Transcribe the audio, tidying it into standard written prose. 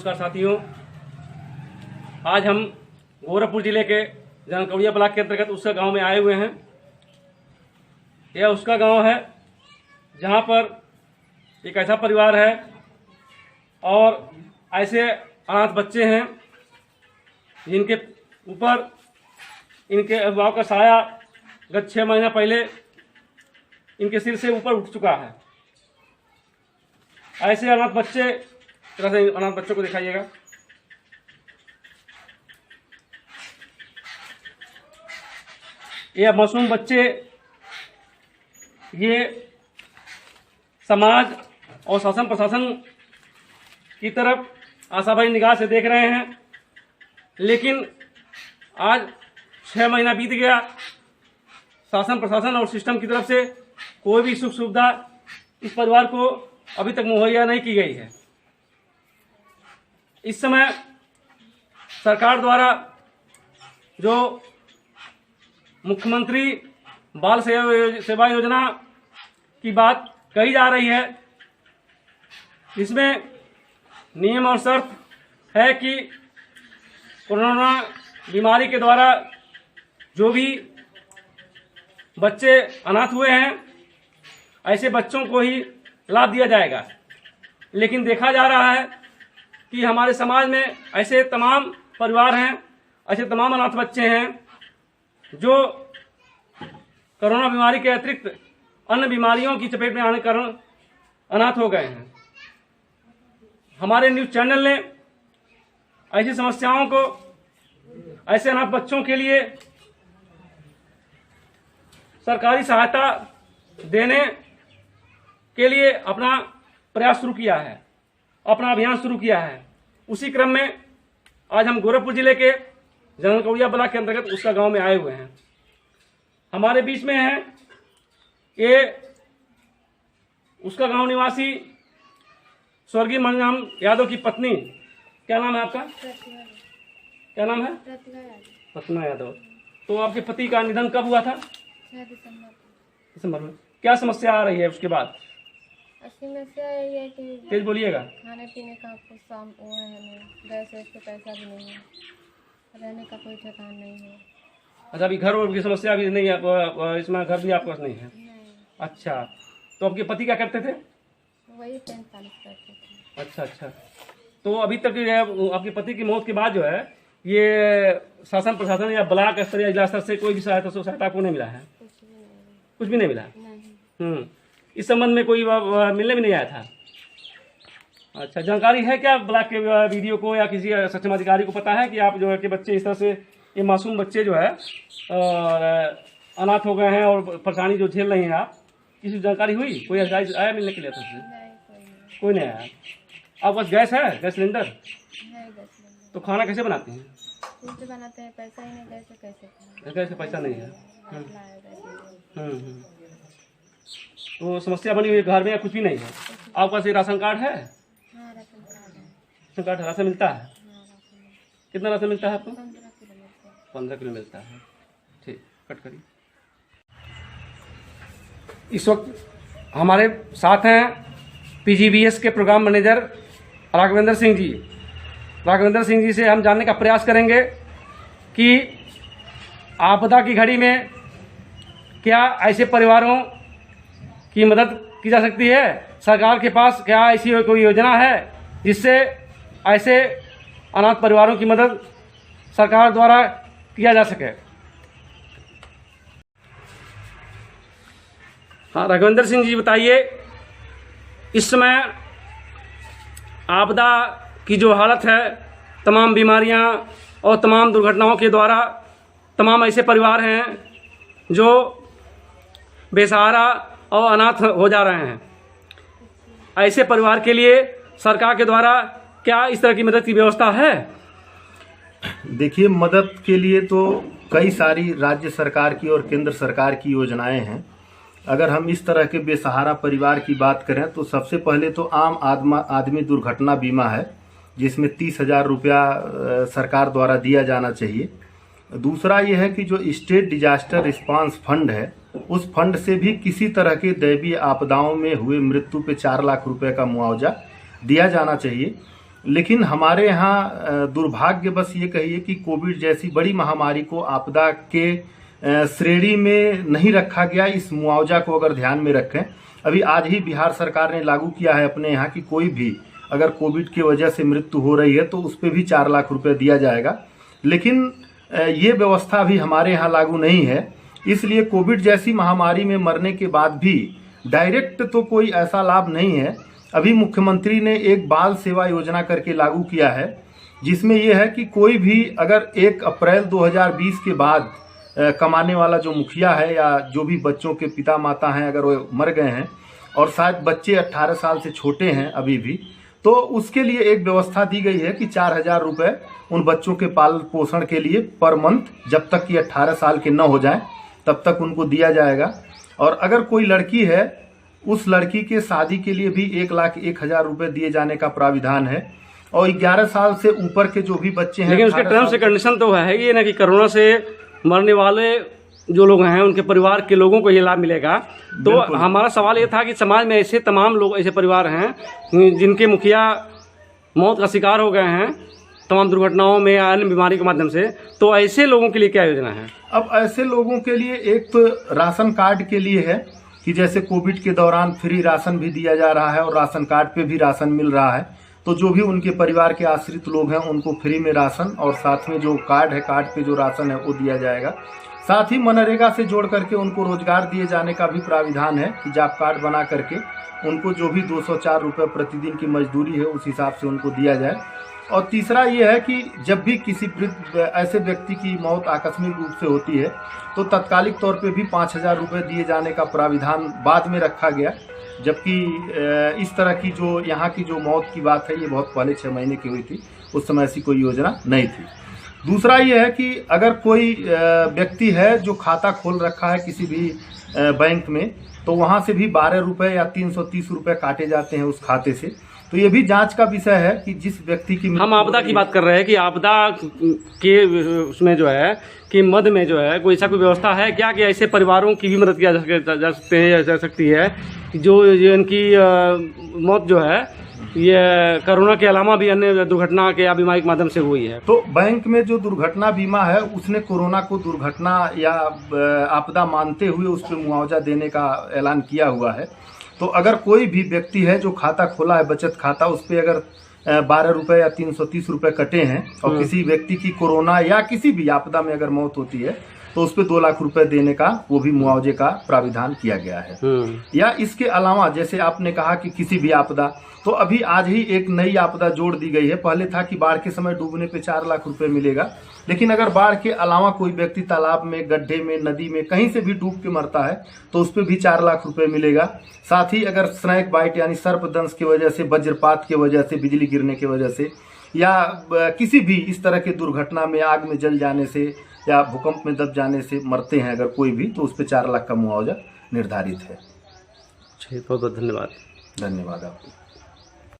नमस्कार साथियों। आज हम गोरखपुर जिले के जनकौड़िया ब्लॉक के अंतर्गत उसका गांव में आए हुए हैं। यह उसका गांव है जहां पर एक ऐसा परिवार है और ऐसे अनाथ बच्चे हैं जिनके ऊपर इनके अभिभावक का साया गत 6 महीना पहले इनके सिर से ऊपर उठ चुका है। ऐसे अनाथ बच्चे, तरह से अनाथ बच्चों को दिखाइएगा। ये मासूम बच्चे ये समाज और शासन प्रशासन की तरफ आशाभरी निगाह से देख रहे हैं, लेकिन आज 6 महीना बीत गया, शासन प्रशासन और सिस्टम की तरफ से कोई भी सुख सुविधा इस परिवार को अभी तक मुहैया नहीं की गई है। इस समय सरकार द्वारा जो मुख्यमंत्री बाल सेवा योजना की बात कही जा रही है, इसमें नियम और शर्त है कि कोरोना बीमारी के द्वारा जो भी बच्चे अनाथ हुए हैं ऐसे बच्चों को ही लाभ दिया जाएगा। लेकिन देखा जा रहा है कि हमारे समाज में ऐसे तमाम परिवार हैं, ऐसे तमाम अनाथ बच्चे हैं जो कोरोना बीमारी के अतिरिक्त अन्य बीमारियों की चपेट में आने के कारण अनाथ हो गए हैं। हमारे न्यूज़ चैनल ने ऐसी समस्याओं को, ऐसे अनाथ बच्चों के लिए सरकारी सहायता देने के लिए अपना प्रयास शुरू किया है, अपना अभियान शुरू किया है। उसी क्रम में आज हम गोरखपुर जिले के जनकौड़िया ब्लॉक के अंतर्गत उसका गांव में आए हुए हैं। हमारे बीच में है ये उसका गांव निवासी स्वर्गीय मणिराम यादव की पत्नी। क्या नाम है आपका? क्या नाम है? प्रतिमा यादव। तो आपके पति का निधन कब हुआ था? 6 दिसंबर में। क्या समस्या आ रही है उसके बाद? समस्या यही है कि तेज बोलिएगा। खाने पीने का कुछ वो है नहीं, गैस वैस का पैसा भी नहीं है, रहने का कोई ठिकाना नहीं है। अच्छा, अभी घर की समस्या भी नहीं है, इसमें घर भी आपके पास नहीं है? नहीं। अच्छा, तो आपके पति क्या करते थे? वही 45 करते थे। अच्छा, तो अभी तक आपके पति की मौत के बाद जो है ये शासन प्रशासन या ब्लॉक स्तर या जिला स्तर से कोई भी सहायता आपको नहीं मिला है? कुछ भी नहीं मिला? नहीं। इस संबंध में कोई मिलने भी नहीं आया था? अच्छा, जानकारी है क्या ब्लॉक के वीडियो को या किसी सक्षम अधिकारी को पता है कि आप जो है कि बच्चे इस तरह से, ये मासूम बच्चे जो है अनाथ हो गए हैं और परेशानी जो झेल रही हैं आप, किसी जानकारी हुई? कोई अधिकारी आया मिलने के लिए? कोई नहीं आया। आप बस गैस है, गैस सिलेंडर? तो खाना कैसे बनाते हैं? बनाते हैं, पैसा ही नहीं, कैसे? गैस का पैसा नहीं है। तो समस्या बनी हुई घर में या कुछ भी नहीं है? आपके पास राशन कार्ड है? राशन कार्ड, राशन मिलता है? कितना राशन मिलता है आपको? 15 किलो मिलता है। ठीक, कट करिए। इस वक्त हमारे साथ हैं PGBS के प्रोग्राम मैनेजर राघवेंद्र सिंह जी। राघवेंद्र सिंह जी से हम जानने का प्रयास करेंगे कि आपदा की घड़ी में क्या ऐसे परिवारों की मदद की जा सकती है। सरकार के पास क्या ऐसी कोई योजना है जिससे ऐसे अनाथ परिवारों की मदद सरकार द्वारा किया जा सके। हाँ, राघवेंद्र सिंह जी बताइए, इस समय आपदा की जो हालत है, तमाम बीमारियां और तमाम दुर्घटनाओं के द्वारा तमाम ऐसे परिवार हैं जो बेसहारा और अनाथ हो जा रहे हैं। ऐसे परिवार के लिए सरकार के द्वारा क्या इस तरह की मदद की व्यवस्था है? देखिए, मदद के लिए तो कई सारी राज्य सरकार की और केंद्र सरकार की योजनाएं हैं। अगर हम इस तरह के बेसहारा परिवार की बात करें तो सबसे पहले तो आम आदमी दुर्घटना बीमा है, जिसमें 30,000 रुपया सरकार द्वारा दिया जाना चाहिए। दूसरा ये है कि जो स्टेट डिजास्टर रिस्पांस फंड है, उस फंड से भी किसी तरह की दैवीय आपदाओं में हुए मृत्यु पे 4 लाख रुपए का मुआवजा दिया जाना चाहिए। लेकिन हमारे यहाँ दुर्भाग्य बस ये कहिए कि कोविड जैसी बड़ी महामारी को आपदा के श्रेणी में नहीं रखा गया। इस मुआवजा को अगर ध्यान में रखें, अभी आज ही बिहार सरकार ने लागू किया है अपने यहाँ कि कोई भी अगर कोविड की वजह से मृत्यु हो रही है तो उस पर भी 4 लाख रुपए दिया जाएगा। लेकिन ये व्यवस्था भी हमारे यहाँ लागू नहीं है, इसलिए कोविड जैसी महामारी में मरने के बाद भी डायरेक्ट तो कोई ऐसा लाभ नहीं है। अभी मुख्यमंत्री ने एक बाल सेवा योजना करके लागू किया है, जिसमें यह है कि कोई भी अगर 1 अप्रैल 2020 के बाद कमाने वाला जो मुखिया है या जो भी बच्चों के पिता माता हैं, अगर वो मर गए हैं और शायद बच्चे 18 साल से छोटे हैं अभी भी, तो उसके लिए एक व्यवस्था दी गई है कि 4000 रुपये उन बच्चों के पालन पोषण के लिए पर मंथ, जब तक कि 18 साल के न हो जाएं तब तक उनको दिया जाएगा। और अगर कोई लड़की है, उस लड़की के शादी के लिए भी 1,01,000 रुपये दिए जाने का प्राविधान है। और 11 साल से ऊपर के जो भी बच्चे हैं, लेकिन उसके टर्म्स एंड कंडीशन तो है ये ना कि कोरोना से मरने वाले जो लोग हैं उनके परिवार के लोगों को ये लाभ मिलेगा। तो हमारा सवाल ये था कि समाज में ऐसे तमाम लोग, ऐसे परिवार हैं जिनके मुखिया मौत का शिकार हो गए हैं तमाम दुर्घटनाओं में या अन्य बीमारी के माध्यम से, तो ऐसे लोगों के लिए क्या योजना है? अब ऐसे लोगों के लिए एक तो राशन कार्ड के लिए है कि जैसे कोविड के दौरान फ्री राशन भी दिया जा रहा है और राशन कार्ड पे भी राशन मिल रहा है, तो जो भी उनके परिवार के आश्रित लोग हैं उनको फ्री में राशन और साथ में जो कार्ड है, कार्ड पे जो राशन है वो दिया जाएगा। साथ ही मनरेगा से जोड़ करके उनको रोजगार दिए जाने का भी प्राविधान है कि जॉब कार्ड बना करके उनको जो भी 204 रुपये प्रतिदिन की मजदूरी है उस हिसाब से उनको दिया जाए। और तीसरा ये है कि जब भी किसी ऐसे व्यक्ति की मौत आकस्मिक रूप से होती है तो तत्कालिक तौर पे भी 5000 रुपये दिए जाने का प्राविधान बाद में रखा गया, जबकि इस तरह की जो यहाँ की जो मौत की बात है ये बहुत पहले 6 महीने की हुई थी, उस समय ऐसी कोई योजना नहीं थी। दूसरा ये है कि अगर कोई व्यक्ति है जो खाता खोल रखा है किसी भी बैंक में, तो वहाँ से भी 12 रुपये या 330 रुपये काटे जाते हैं उस खाते से। तो ये भी जांच का विषय है कि जिस व्यक्ति की, हम आपदा की बात कर रहे हैं कि आपदा के उसमें जो है कि मद में जो है कोई ऐसा कोई व्यवस्था है क्या कि ऐसे परिवारों की भी मदद किया जा सकती है जो इनकी मौत जो है ये कोरोना के अलावा भी अन्य दुर्घटना के या बीमारी के माध्यम से हुई है? तो बैंक में जो दुर्घटना बीमा है उसने कोरोना को दुर्घटना या आपदा मानते हुए उस पर मुआवजा देने का ऐलान किया हुआ है। तो अगर कोई भी व्यक्ति है जो खाता खोला है बचत खाता, उस पर अगर 12 रुपये या 330 रुपये कटे हैं और किसी व्यक्ति की कोरोना या किसी भी आपदा में अगर मौत होती है तो उस पर 2 लाख रुपए देने का वो भी मुआवजे का प्राविधान किया गया है। या इसके अलावा जैसे आपने कहा कि किसी भी आपदा, तो अभी आज ही एक नई आपदा जोड़ दी गई है। पहले था कि बाढ़ के समय डूबने पे 4 लाख रुपए मिलेगा, लेकिन अगर बाढ़ के अलावा कोई व्यक्ति तालाब में, गड्ढे में, नदी में कहीं से भी डूब के मरता है तो उस पर भी 4 लाख रुपए मिलेगा। साथ ही अगर स्नेक बाइट यानी सर्पदंश की वजह से, वज्रपात की वजह से, बिजली गिरने की वजह से या किसी भी इस तरह की दुर्घटना में, आग में जल जाने से या भूकंप में दब जाने से मरते हैं अगर कोई भी, तो उस पर 4 लाख का मुआवजा निर्धारित है। बहुत बहुत धन्यवाद। धन्यवाद आपको।